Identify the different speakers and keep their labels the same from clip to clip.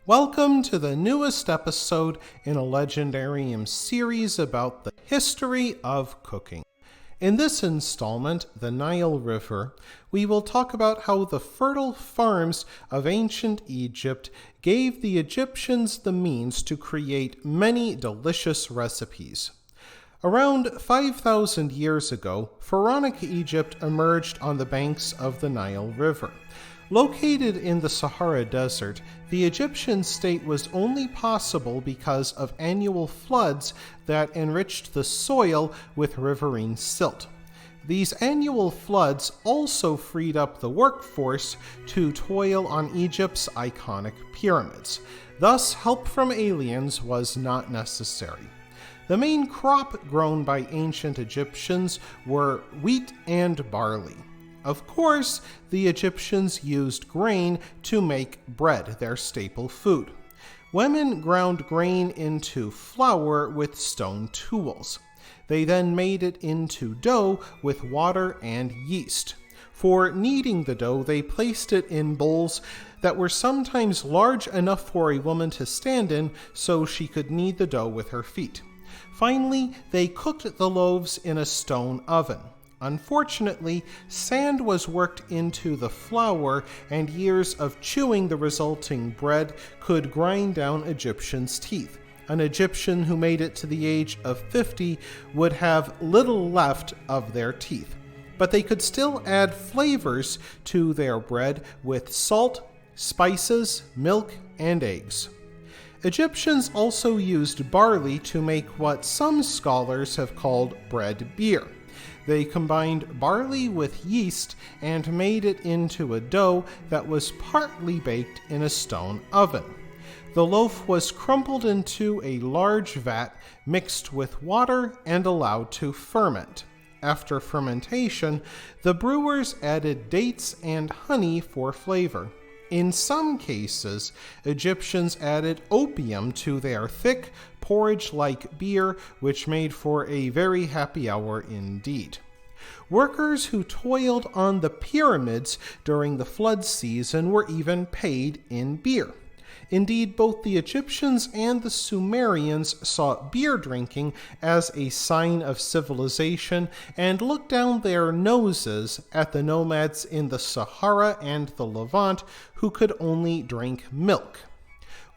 Speaker 1: Welcome to the newest episode in a Legendarium series about the history of cooking. In this installment, the Nile River, we will talk about how the fertile farms of ancient Egypt gave the Egyptians the means to create many delicious recipes. Around 5,000 years ago, pharaonic Egypt emerged on the banks of the Nile River. Located in the Sahara Desert, the Egyptian state was only possible because of annual floods that enriched the soil with riverine silt. These annual floods also freed up the workforce to toil on Egypt's iconic pyramids. Thus, help from aliens was not necessary. The main crop grown by ancient Egyptians were wheat and barley. Of course, the Egyptians used grain to make bread, their staple food. Women ground grain into flour with stone tools. They then made it into dough with water and yeast. For kneading the dough, they placed it in bowls that were sometimes large enough for a woman to stand in so she could knead the dough with her feet. Finally, they cooked the loaves in a stone oven. Unfortunately, sand was worked into the flour, and years of chewing the resulting bread could grind down Egyptians' teeth. An Egyptian who made it to the age of 50 would have little left of their teeth. But they could still add flavors to their bread with salt, spices, milk, and eggs. Egyptians also used barley to make what some scholars have called bread beer. They combined barley with yeast and made it into a dough that was partly baked in a stone oven. The loaf was crumpled into a large vat, mixed with water, and allowed to ferment. After fermentation, the brewers added dates and honey for flavor. In some cases, Egyptians added opium to their thick, porridge-like beer, which made for a very happy hour indeed. Workers who toiled on the pyramids during the flood season were even paid in beer. Indeed, both the Egyptians and the Sumerians saw beer drinking as a sign of civilization and looked down their noses at the nomads in the Sahara and the Levant who could only drink milk.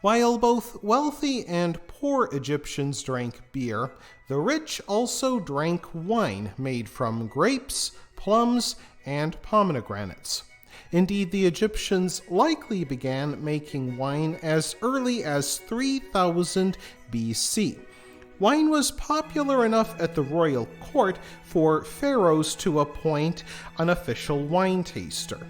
Speaker 1: While both wealthy and poor Egyptians drank beer, the rich also drank wine made from grapes, plums, and pomegranates. Indeed, the Egyptians likely began making wine as early as 3000 BC. Wine was popular enough at the royal court for pharaohs to appoint an official wine taster.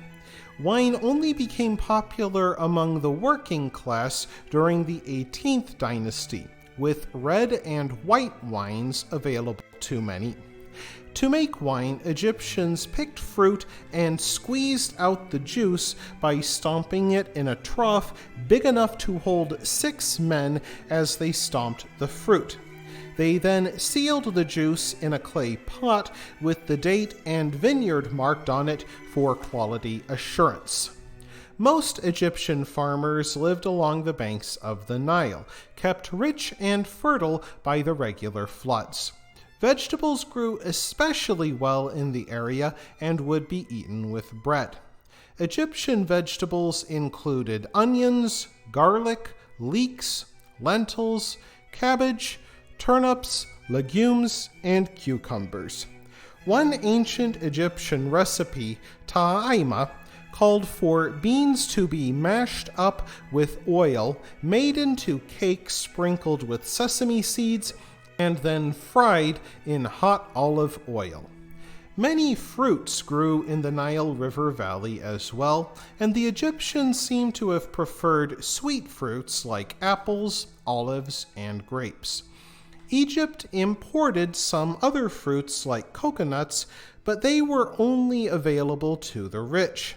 Speaker 1: Wine only became popular among the working class during the 18th dynasty, with red and white wines available to many. To make wine, Egyptians picked fruit and squeezed out the juice by stomping it in a trough big enough to hold 6 men as they stomped the fruit. They then sealed the juice in a clay pot with the date and vineyard marked on it for quality assurance. Most Egyptian farmers lived along the banks of the Nile, kept rich and fertile by the regular floods. Vegetables grew especially well in the area and would be eaten with bread. Egyptian vegetables included onions, garlic, leeks, lentils, cabbage, turnips, legumes, and cucumbers. One ancient Egyptian recipe, ta'ima, called for beans to be mashed up with oil, made into cake sprinkled with sesame seeds, and then fried in hot olive oil. Many fruits grew in the Nile River Valley as well, and the Egyptians seem to have preferred sweet fruits like apples, olives, and grapes. Egypt imported some other fruits like coconuts, but they were only available to the rich.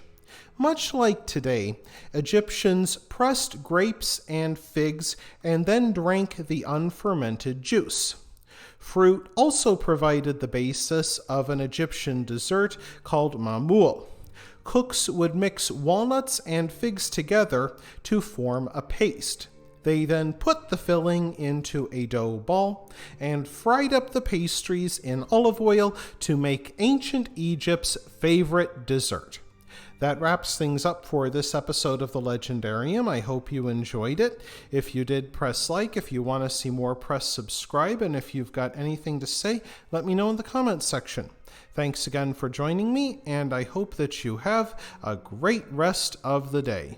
Speaker 1: Much like today, Egyptians pressed grapes and figs and then drank the unfermented juice. Fruit also provided the basis of an Egyptian dessert called mamoul. cooks would mix walnuts and figs together to form a paste. They then put the filling into a dough ball and fried up the pastries in olive oil to make ancient Egypt's favorite dessert. That wraps things up for this episode of the Legendarium. I hope you enjoyed it. If you did, press like. If you want to see more, press subscribe. And if you've got anything to say, let me know in the comments section. Thanks again for joining me, and I hope that you have a great rest of the day.